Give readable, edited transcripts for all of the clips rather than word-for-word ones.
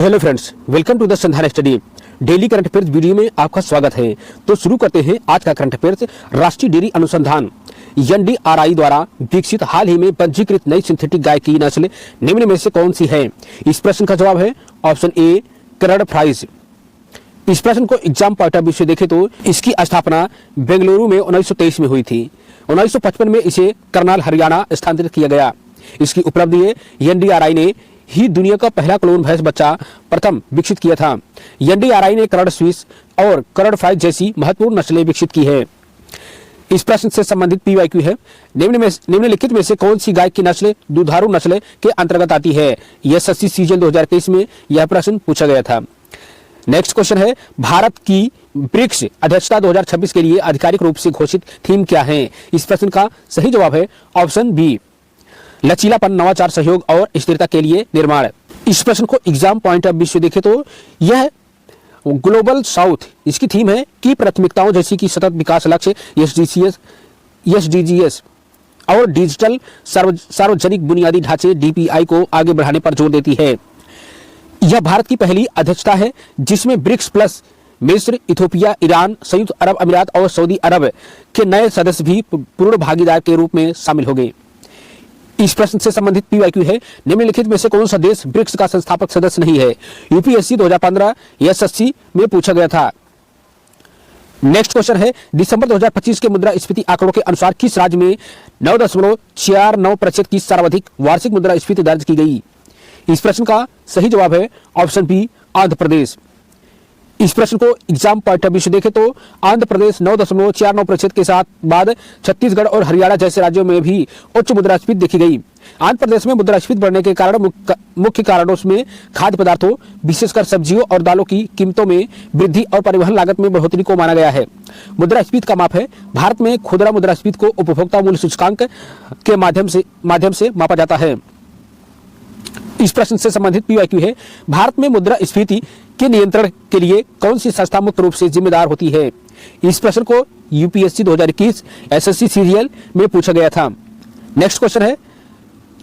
Hello friends, welcome to the Sandhan study. Daily current affairs video में आपका स्वागत है। तो शुरू करते हैं आज का करंट अफेयर्स। राष्ट्रीय डेयरी अनुसंधान NDRI द्वारा विकसित हाल ही में पंजीकृत नई सिंथेटिक गाय की नस्ल निम्न में से कौन सी है? इस प्रश्न का जवाब है ऑप्शन ए, करड़ फ्राइज। इस प्रश्न को एग्जाम पॉइंट ऑफ व्यू से देखें तो इसकी स्थापना बेंगलुरु में 1923 में हुई थी। 1955 में इसे करनाल हरियाणा स्थानांतरित किया गया। इसकी उपलब्धि है NDRI ने ही दुनिया का पहला क्लोन भैंस बच्चा प्रथम विकसित किया था। NDRI ने करड़ स्विस और करड़ फ्राइज जैसी महत्वपूर्ण नस्लें विकसित की है। इस प्रश्न से संबंधित PYQ है, निम्नलिखित में से कौन सी गाय की नस्ल दुधारू नस्ल के अंतर्गत आती है? SSC सीजन 2023 में यह प्रश्न पूछा गया था। नेक्स्ट क्वेश्चन है, भारत की ब्रिक्स अध्यक्षता 2026 के लिए आधिकारिक रूप से घोषित थीम क्या है? इस प्रश्न का सही जवाब है ऑप्शन बी, लचीलापन, नवाचार, सहयोग और स्थिरता के लिए निर्माण। इस प्रश्न को एग्जाम पॉइंट ऑफ व्यू से देखें तो यह ग्लोबल साउथ इसकी थीम है कि प्राथमिकताओं जैसी कि सतत विकास लक्ष्य SDGs और डिजिटल सार्वजनिक बुनियादी ढांचे DPI को आगे बढ़ाने पर जोर देती है। यह भारत की पहली अध्यक्षता है जिसमें ब्रिक्स प्लस मिस्र, इथोपिया, ईरान, संयुक्त अरब अमीरात और सऊदी अरब के नए सदस्य भी पूर्ण भागीदार के रूप में शामिल हो गए। इस प्रश्न से संबंधित PYQ है, निम्नलिखित में से कौन सा देश ब्रिक्स का संस्थापक सदस्य नहीं है? UPSC 2015 SSC में पूछा गया था। नेक्स्ट क्वेश्चन है, दिसंबर 2025 के मुद्रास्फीति आंकड़ों के अनुसार किस राज्य में 9.49% की सर्वाधिक वार्षिक मुद्रास्फीति दर्ज की गई? इस प्रश्न का सही जवाब है ऑप्शन बी, आंध्र प्रदेश। इस प्रश्न को एग्जाम पॉइंट ऑफ व्यू से देखें तो आंध्र प्रदेश 9.49% के साथ बाद छत्तीसगढ़ और हरियाणा जैसे राज्यों में भी उच्च मुद्रास्फीति देखी गई। आंध्र प्रदेश में मुद्रास्फीति बढ़ने के कारण मुख्य कारणों में खाद्य पदार्थों विशेषकर सब्जियों और दालों की कीमतों में वृद्धि और परिवहन लागत में बढ़ोतरी को माना गया है। मुद्रास्फीति का माप है, भारत में खुदरा मुद्रास्फीति को उपभोक्ता मूल्य सूचकांक के माध्यम से मापा जाता है। इस प्रश्न से संबंधित PYQ है, भारत में मुद्रास्फीति के नियंत्रण के लिए कौन सी संस्था मुख्य रूप से जिम्मेदार होती है? इस प्रश्न को UPSC 2021 SSC सीरियल में पूछा गया था। नेक्स्ट क्वेश्चन है,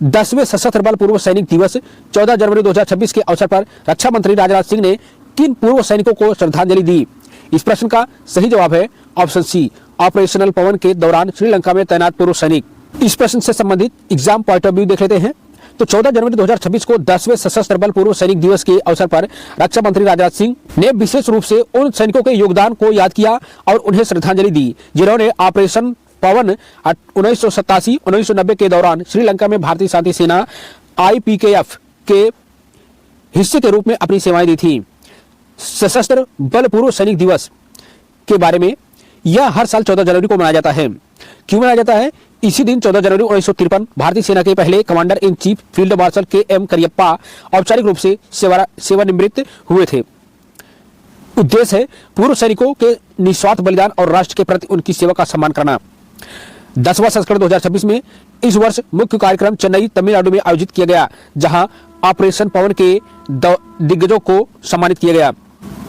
10वें सशस्त्र बल पूर्व सैनिक दिवस 14 जनवरी 2026 के अवसर पर रक्षा मंत्री राजनाथ सिंह ने किन पूर्व सैनिकों को श्रद्धांजलि दी? इस प्रश्न का सही जवाब है ऑप्शन सी, ऑपरेशनल पवन के दौरान श्रीलंका में तैनात पूर्व सैनिक। इस प्रश्न से संबंधित एग्जाम पॉइंट ऑफ व्यू देख लेते हैं। तो 14 जनवरी 2026 को 10वें सशस्त्र बल पूर्व सैनिक दिवस के अवसर पर रक्षा मंत्री राजनाथ सिंह ने विशेष रूप से उन सैनिकों के योगदान को याद किया और उन्हें श्रद्धांजलि दी जिन्होंने ऑपरेशन पवन 1987-1990 के दौरान श्रीलंका में भारतीय शांति सेना IPKF के हिस्से के रूप में अपनी सेवाएं दी थी। सशस्त्र बल पूर्व सैनिक दिवस के बारे में यह हर साल 14 जनवरी को मनाया जाता है। क्यों मनाया जाता है? इसी दिन 14 जनवरी 1953 भारतीय सेना के पहले commander in chief field marshal KM Cariappa औपचारिक रूप से सेवानिवृत्त हुए थे। उद्देश्य है पूर्व सैनिकों के निस्वार्थ बलिदान और राष्ट्र के प्रति उनकी सेवा का सम्मान करना। 10वां संस्करण 2026 में इस वर्ष मुख्य कार्यक्रम चेन्नई, तमिलनाडु में आयोजित किया गया, जहां ऑपरेशन पवन के दिग्गजों को सम्मानित किया गया।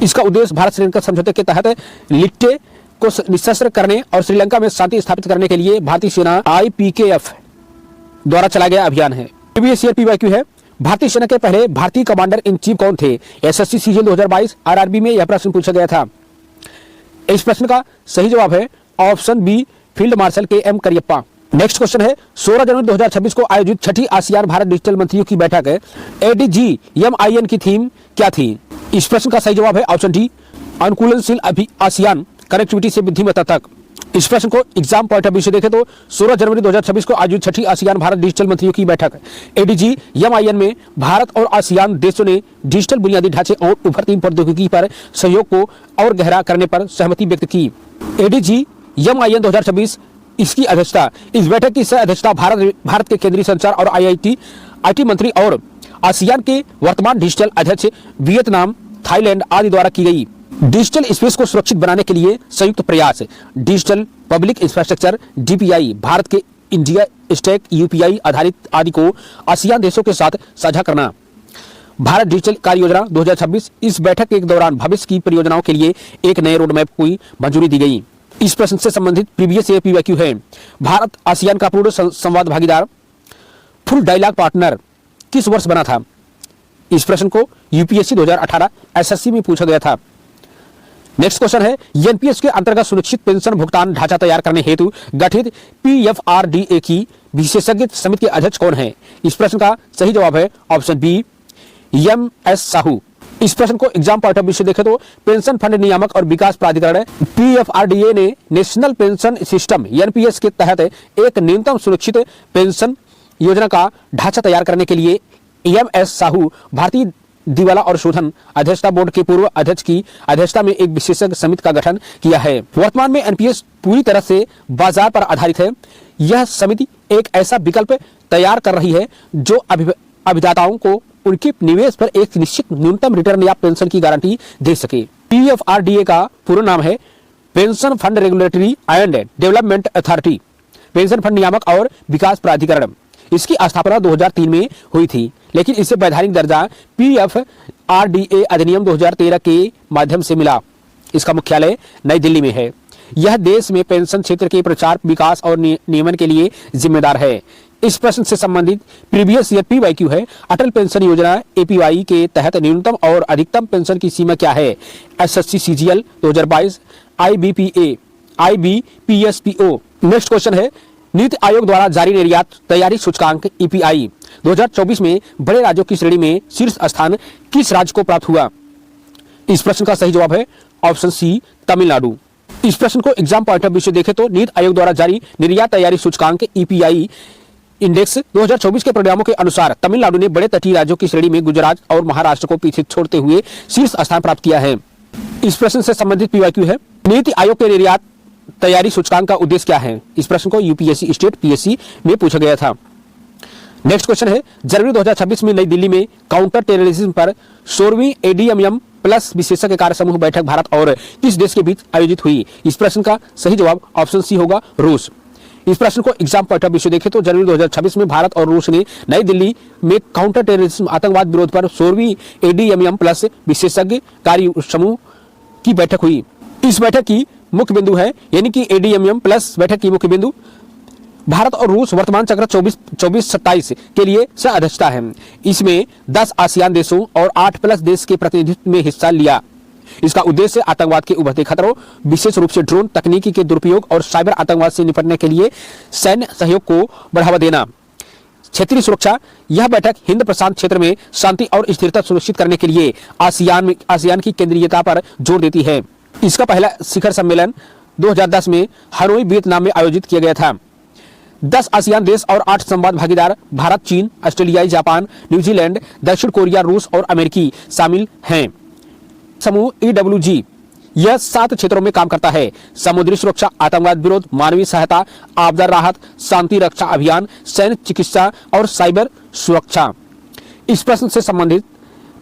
इसका उद्देश्य भारत श्रीलंका समझौते के तहत लिट्टे को निशस्त्र करने और श्रीलंका में शांति स्थापित करने के लिए भारतीय सेना IPKF द्वारा चलाया गया अभियान है। प्रीवियस ईयर PYQ है, भारतीय सेना के पहले भारतीय कमांडर इन चीफ कौन थे? SSC सीजन 2022 RRB में यह प्रश्न पूछा गया था। इस प्रश्न का सही जवाब है option B, field marshal KM Cariappa. Next question है, 16 जनवरी 2026 को आयोजित छठी आसियान भारत डिजिटल मंत्रियों की बैठक ADG-MIN की थीम क्या थी? इस प्रश्न का सही जवाब है ऑप्शन डी, अनुकूलनशील आसियान कनेक्टिविटी से बुद्धिमत्ता तक। इस प्रश्न को एग्जाम पॉइंट ऑफ व्यू से देखें तो 16 जनवरी 2026 को आयोजित छठी आसियान भारत डिजिटल मंत्रियों की बैठक ADG-MIN में भारत और आसियान देशों ने डिजिटल बुनियादी ढांचे और उभरती प्रौद्योगिकी पर सहयोग को और गहरा करने पर सहमति व्यक्त की। ADG-MIN 2026 इसकी अध्यक्षता, इस बैठक की सह अध्यक्षता भारत के केंद्रीय संचार और IT मंत्री और आसियान के वर्तमान डिजिटल अध्यक्ष वियतनाम, थाईलैंड आदि द्वारा की गई। डिजिटल स्पेस को सुरक्षित बनाने के लिए संयुक्त प्रयास, digital public infrastructure DPI, Bharat के इंडिया स्टैक UPI आधारित आदि को आसियान देशों के साथ साझा करना। भारत डिजिटल कार्य योजना 2026, इस बैठक के दौरान भविष्य की परियोजनाओं के लिए एक नए रोड मैप को मंजूरी दी गई। इस प्रश्न से संबंधित प्रीवियस ईयर PYQ है, भारत आसियान का पूर्ण संवाद भागीदार फुल डायलॉग पार्टनर किस वर्ष बना था? इस प्रश्न को यूपीएससी 2018 एसएससी में पूछा गया था। नेक्स्ट क्वेश्चन है, एनपीएस के अंतर्गत सुनिश्चित पेंशन भुगतान ढांचा तैयार करने हेतु गठित पीएफआरडीए की विशेषज्ञ समिति के अध्यक्ष कौन है? इस प्रश्न का सही जवाब है ऑप्शन बी, एम.एस. साहू। इस प्रश्न को एग्जाम पॉइंट ऑफ व्यू से देखें तो पेंशन फंड नियामक और विकास प्राधिकरण पीएफआरडीए ने नेशनल पेंशन सिस्टम एनपीएस के तहत एक न्यूनतम सुरक्षित पेंशन योजना का ढांचा तैयार करने के लिए एम.एस. साहू भारतीय दिवाला और शोधन अध्यक्षता बोर्ड के पूर्व अध्यक्ष की अध्यक्षता में एक विशेषज्ञ समिति का गठन किया है। वर्तमान में एनपीएस पूरी तरह से बाजार पर आधारित है। यह समिति एक ऐसा विकल्प तैयार कर रही है जो अभिदाताओं को उनके निवेश पर एक निश्चित न्यूनतम रिटर्न या पेंशन की गारंटी दे सके। पीएफआरडीए का पूर्ण नाम है pension fund regulatory and development authority, pension fund नियामक और विकास प्राधिकरण। इसकी स्थापना 2003 में हुई थी, लेकिन इसे वैधानिक दर्जा पीएफआरडीए अधिनियम 2013 के माध्यम से मिला। इसका मुख्यालय नई दिल्ली में है। यह देश में पेंशन क्षेत्र के प्रचार, विकास और नियमन के लिए जिम्मेदार है। इस प्रश्न से संबंधित प्रीवियस ईयर पीवाईक्यू है, अटल पेंशन योजना एपीवाई के तहत न्यूनतम और अधिकतम पेंशन की सीमा क्या है? SSC CGL 2022, आईबीपीए, आईबीपीएसपीओ। नेक्स्ट क्वेश्चन है, नीति आयोग द्वारा जारी निर्यात तैयारी सूचकांक ईपीआई 2024 में बड़े राज्यों की श्रेणी में शीर्ष स्थान किस राज्य को प्राप्त हुआ? इस प्रश्न का सही जवाब है ऑप्शन सी, तमिलनाडु। इस प्रश्न को एग्जाम पॉइंट ऑफ व्यू से देखें तो नीति आयोग द्वारा जारी निर्यात तैयारी सूचकांक ईपीआई इंडेक्स 2024 के परिणामों के अनुसार तमिलनाडु ने बड़े तटीय राज्यों की श्रेणी में गुजरात और महाराष्ट्र को पीछे छोड़ते हुए शीर्ष स्थान प्राप्त किया है। इस प्रश्न से संबंधित पीवाईक्यू है, नीति आयोग के निर्यात तैयारी सूचकांक का उद्देश्य क्या है? इस प्रश्न को यूपीएससी स्टेट पीएससी में पूछा गया था। नेक्स्ट क्वेश्चन है, जनवरी 2026 में नई दिल्ली में काउंटर टेररिज्म पर 16वीं एडीएमएम प्लस विशेषज्ञ कार्य समूह बैठक भारत और किस देश के बीच आयोजित हुई? इस प्रश्न का सही जवाब ऑप्शन सी होगा, रूस। इस प्रश्न को एग्जाम पॉइंट ऑफ व्यू से देखें तो जनवरी 2026 में भारत और रूस ने नई दिल्ली में काउंटर टेररिज्म आतंकवाद विरोध पर 16वीं एडीएमएम प्लस विशेषज्ञ कार्य समूह की बैठक हुई। इस बैठक की मुख्य बिंदु है, यानी कि एडीएमएम प्लस बैठक की मुख्य बिंदु भारत और रूस वर्तमान चक्र 24-27 के लिए सह अध्यक्षता है। इसमें 10 आसियान देशों और 8 प्लस देश के प्रतिनिधित्व में हिस्सा लिया। इसका उद्देश्य आतंकवाद के उभरते खतरों, विशेष रूप से ड्रोन तकनीकी के दुरुपयोग और साइबर आतंकवाद से निपटने के लिए सैन्य सहयोग को बढ़ावा देना। क्षेत्रीय सुरक्षा, यह बैठक हिंद प्रशांत क्षेत्र में शांति और स्थिरता सुनिश्चित करने के लिए आसियान की केंद्रीयता पर जोर देती है। इसका पहला शिखर सम्मेलन 2010 में हनोई, वियतनाम में आयोजित किया गया था। 10 आसियान देश और 8 संवाद भागीदार भारत, चीन, ऑस्ट्रेलिया, जापान, न्यूजीलैंड, दक्षिण कोरिया, रूस और अमेरिकी शामिल हैं। समूह ईडब्ल्यूजी यह 7 क्षेत्रों में काम करता है: समुद्री सुरक्षा, आतंकवाद विरोध, मानवीय सहायता, आपदा राहत, शांति रक्षा अभियान, सैन्य चिकित्सा और साइबर सुरक्षा। इस प्रश्न से संबंधित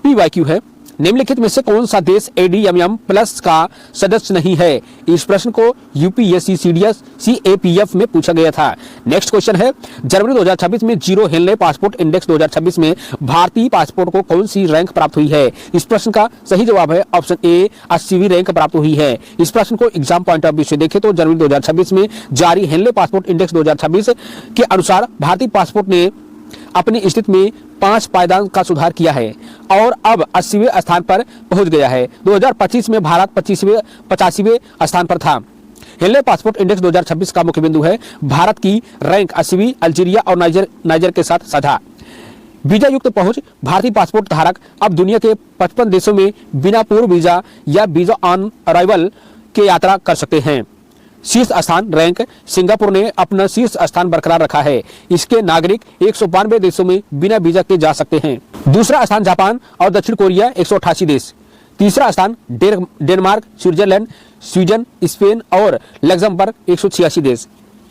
पीवाईक्यू है, निम्नलिखित में से कौन सा देश एडीएमएम प्लस का सदस्य नहीं है? इस प्रश्न को यूपीएससी सीएपीएफ में पूछा गया था। नेक्स्ट क्वेश्चन है, जनवरी 2026 में जीरो हेनले पासपोर्ट इंडेक्स 2026 में भारतीय पासपोर्ट को कौन सी रैंक प्राप्त हुई है? इस प्रश्न का सही जवाब है ऑप्शन ए, 80वीं रैंक प्राप्त हुई है। इस प्रश्न को एग्जाम पॉइंट ऑफ व्यू से देखें तो जनवरी 2026 में जारी हेनले पासपोर्ट इंडेक्स 2026 के अनुसार भारतीय पासपोर्ट ने अपनी स्थिति में 5 पायदान का सुधार किया है और अब 80वें स्थान पर पहुंच गया है। 2025 में भारत 85वें स्थान पर था। हेनले पासपोर्ट इंडेक्स 2026 का मुख्य बिंदु है भारत की रैंक 80वीं अल्जीरिया और नाइजर के साथ साझा। वीजा युक्त पहुंच, भारतीय पासपोर्ट धारक अब दुनिया के 55 देशों में बिना पूर्व वीजा या वीजा ऑन अराइवल के यात्रा कर सकते हैं। शीर्ष स्थान रैंक, सिंगापुर ने अपना शीर्ष स्थान बरकरार रखा है। इसके नागरिक 192 देशों में बिना वीजा के जा सकते हैं। दूसरा स्थान जापान और दक्षिण कोरिया 188 देश। तीसरा स्थान डेनमार्क, स्विट्जरलैंड, स्वीडन, स्पेन और लग्जमबर्ग 186 देश।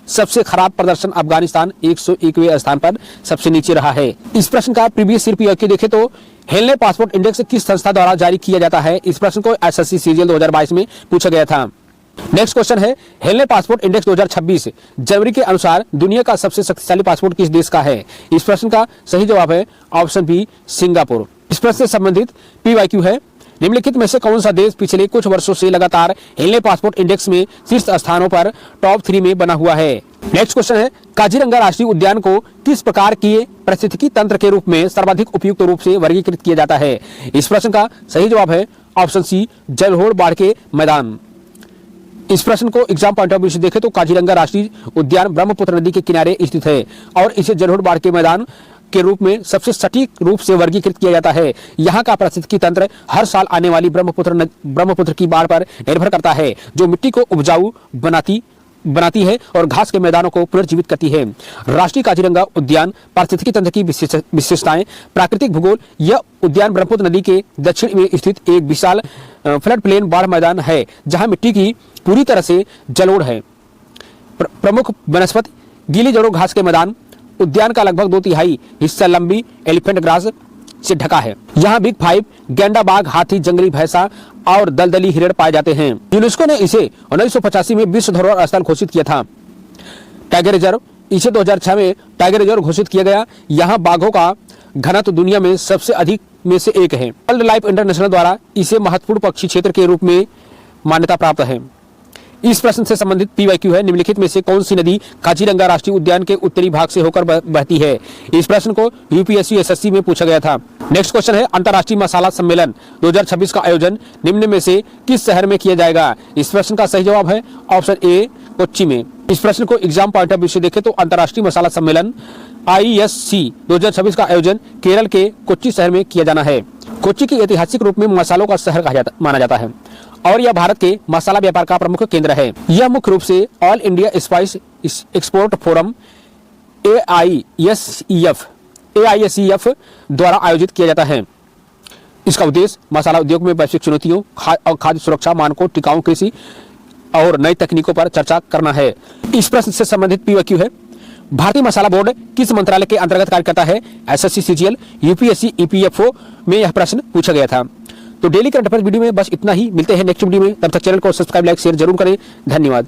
सबसे खराब प्रदर्शन अफगानिस्तान 101वें स्थान पर सबसे नीचे रहा है। इस प्रश्न का प्रीवियस ईयर पीवाईक्यू देखें तो हेनले पासपोर्ट इंडेक्स किस संस्था द्वारा जारी किया जाता है? इस प्रश्न को एसएससी सीजीएल 2022 में पूछा गया था। नेक्स्ट क्वेश्चन है, हेनले पासपोर्ट इंडेक्स 2026 जनवरी के अनुसार दुनिया का सबसे शक्तिशाली पासपोर्ट किस देश का है? इस प्रश्न का सही जवाब है ऑप्शन बी, सिंगापुर। इस प्रश्न से संबंधित पीवाईक्यू है, निम्नलिखित में से कौन सा देश पिछले कुछ वर्षों से लगातार हेलने पासपोर्ट इंडेक्स में शीर्ष स्थानों पर टॉप 3 में बना हुआ है? नेक्स्ट क्वेश्चन है, काजीरंगा राष्ट्रीय उद्यान को किस प्रकार के पारिस्थितिकी तंत्र के रूप में सर्वाधिक उपयुक्त रूप से वर्गीकृत किया जाता है? इस प्रश्न का सही जवाब है ऑप्शन सी, जलहोड़ बाढ़ के मैदान। इस प्रश्न को एग्जाम पॉइंट ऑफ व्यू से देखें तो काजीरंगा राष्ट्रीय उद्यान ब्रह्मपुत्र नदी के किनारे स्थित है और इसे जलहोड़ बाढ़ के मैदान के रूप में सबसे सटीक रूप से वर्गीकृत किया जाता है। यहाँ का पारिस्थितिकी तंत्र हर साल आने वाली ब्रह्मपुत्र की बाढ़ पर निर्भर करता है, जो मिट्टी को उपजाऊ बनाती है और घास के मैदानों को पुनर्जीवित करती है। राष्ट्रीय काजीरंगा उद्यान पारिस्थितिकी तंत्र की विशेषताएं, प्राकृतिक भूगोल। यह उद्यान ब्रह्मपुत्र नदी के दक्षिण में स्थित एक विशाल फ्लड प्लेन बाढ़ मैदान है, जहां मिट्टी की पूरी तरह से जलोढ़ है। प्रमुख वनस्पति गीली जड़ों घास के मैदान। उद्यान का लगभग 2/3 हिस्सा लंबी एलिफेंट ग्रास से ढका है। यहाँ बिग 5, गैंडा बाघ, हाथी, जंगली भैंसा और दलदली हिरण पाए जाते हैं। यूनेस्को ने इसे 1985 में विश्व धरोहर स्थल घोषित किया था। टाइगर रिजर्व, इसे 2006 में टाइगर रिजर्व घोषित किया गया। यहाँ बाघों का घनत्व दुनिया में सबसे अधिक में से एक है। वाइल्ड लाइफ इंटरनेशनल द्वारा इसे महत्वपूर्ण पक्षी क्षेत्र के रूप में मान्यता प्राप्त है। इस प्रश्न से संबंधित PYQ है, निम्नलिखित में से कौन सी नदी काजीरंगा राष्ट्रीय उद्यान के उत्तरी भाग से होकर बहती है? इस प्रश्न को UPSC SSC में पूछा गया था। नेक्स्ट क्वेश्चन है, अंतर्राष्ट्रीय मसाला सम्मेलन 2026 का आयोजन निम्न में से किस शहर में किया जाएगा? इस प्रश्न का सही जवाब है ऑप्शन ए, कोच्चि में। इस प्रश्न को एग्जाम पॉइंट ऑफ व्यू से देखें तो अंतर्राष्ट्रीय मसाला सम्मेलन ISC 2026 का आयोजन केरल के कोच्चि शहर में किया जाना है। कोच्चि की ऐतिहासिक रूप में मसालों का शहर माना जाता है और यह भारत के मसाला व्यापार का प्रमुख केंद्र है। यह मुख्य रूप से all India spice export forum AISEF द्वारा आयोजित किया जाता है। इसका उद्देश्य मसाला उद्योग में वैश्विक चुनौतियों और खाद्य सुरक्षा मानकों, टिकाऊ कृषि और नई तकनीकों पर चर्चा करना है। इस प्रश्न से संबंधित PYQ है, भारतीय मसाला बोर्ड किस मंत्रालय के अंतर्गत कार्य करता है? SSC, CGL, UPSC, EPFO में यह प्रश्न पूछा गया था। तो डेली करंट अफेयर्स वीडियो में बस इतना ही। मिलते हैं नेक्स्ट वीडियो में, तब तक चैनल को सब्सक्राइब, लाइक, शेयर जरूर करें। धन्यवाद।